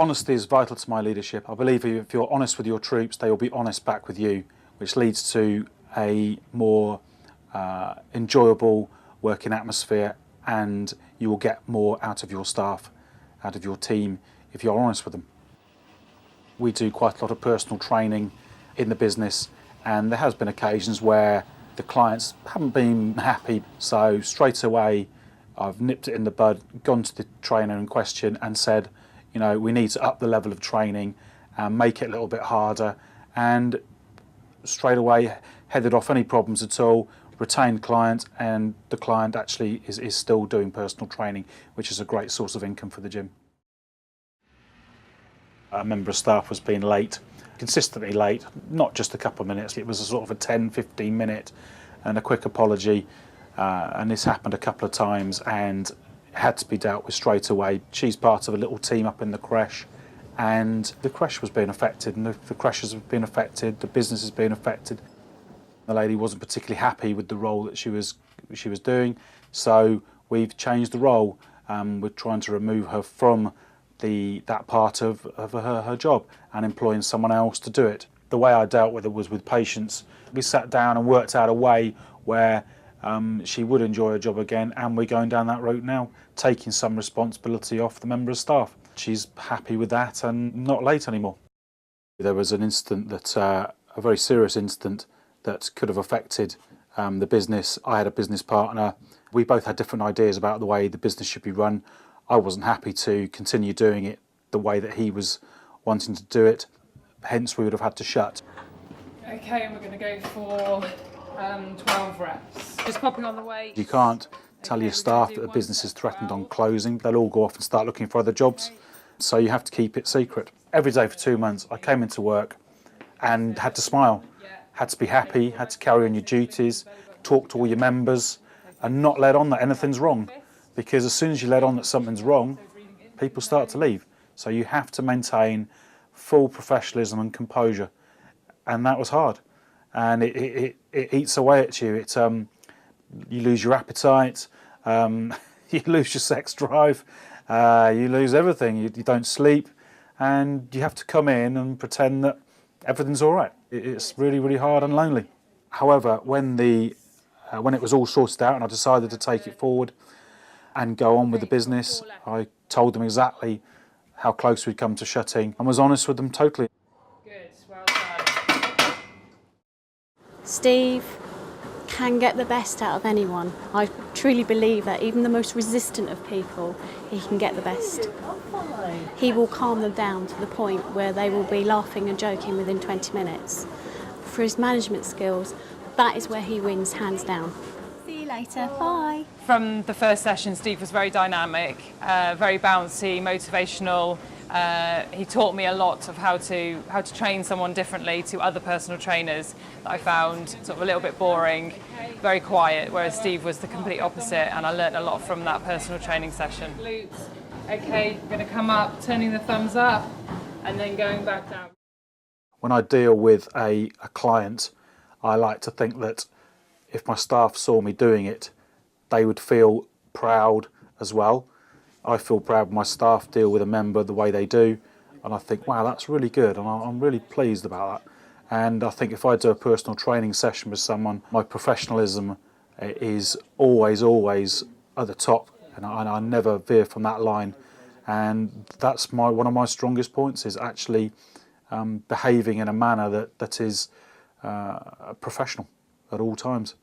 Honesty is vital to my leadership. I believe if you're honest with your troops, they will be honest back with you, which leads to a more enjoyable working atmosphere, and you will get more out of your staff, out of your team, if you're honest with them. We do quite a lot of personal training in the business, and there has been occasions where the clients haven't been happy, so straight away I've nipped it in the bud, gone to the trainer in question and said, you know, we need to up the level of training and make it a little bit harder, and straight away headed off any problems at all, retained client, and the client actually is still doing personal training, which is a great source of income for the gym. A member of staff was being late, consistently late, not just a couple of minutes, it was a sort of a 10-15 minute and a quick apology, and this happened a couple of times and had to be dealt with straight away. She's part of a little team up in the creche, and the creche was being affected, and the creches have been affected, the business has been affected. The lady wasn't particularly happy with the role that she was doing, so we've changed the role. We're trying to remove her from that part of her job and employing someone else to do it. The way I dealt with it was with patience. We sat down and worked out a way where she would enjoy her job again, and we're going down that route now, taking some responsibility off the member of staff. She's happy with that and not late anymore. There was an incident that, a very serious incident that could have affected the business. I had a business partner. We both had different ideas about the way the business should be run. I wasn't happy to continue doing it the way that he was wanting to do it, hence we would have had to shut. Okay, and we're going to go for 12 reps. Just popping on the weight. You can't tell your staff that the business is threatened on closing. They'll all go off and start looking for other jobs, so you have to keep it secret. Every day for 2 months I came into work and had to smile, had to be happy, had to carry on your duties, talk to all your members and not let on that anything's wrong. Because as soon as you let on that something's wrong, people start to leave. So you have to maintain full professionalism and composure, and that was hard. And it eats away at you. You lose your appetite, you lose your sex drive, you lose everything. You don't sleep, and you have to come in and pretend that everything's all right. It's really, really hard and lonely. However, when it was all sorted out and I decided to take it forward and go on with the business, I told them exactly how close we'd come to shutting and was honest with them totally. Good, well done. Steve can get the best out of anyone. I truly believe that even the most resistant of people, he can get the best. He will calm them down to the point where they will be laughing and joking within 20 minutes. For his management skills, that is where he wins, hands down. See you later, bye. From the first session, Steve was very dynamic, very bouncy, motivational. He taught me a lot of how to train someone differently to other personal trainers that I found sort of a little bit boring, very quiet, whereas Steve was the complete opposite, and I learned a lot from that personal training session. Okay, you're going to come up, turning the thumbs up, and then going back down. When I deal with a client, I like to think that if my staff saw me doing it, they would feel proud as well. I feel proud when my staff deal with a member the way they do, and I think, wow, that's really good, and I'm really pleased about that. And I think if I do a personal training session with someone, my professionalism is always at the top, and I never veer from that line. And that's one of my strongest points, is actually behaving in a manner that is professional at all times.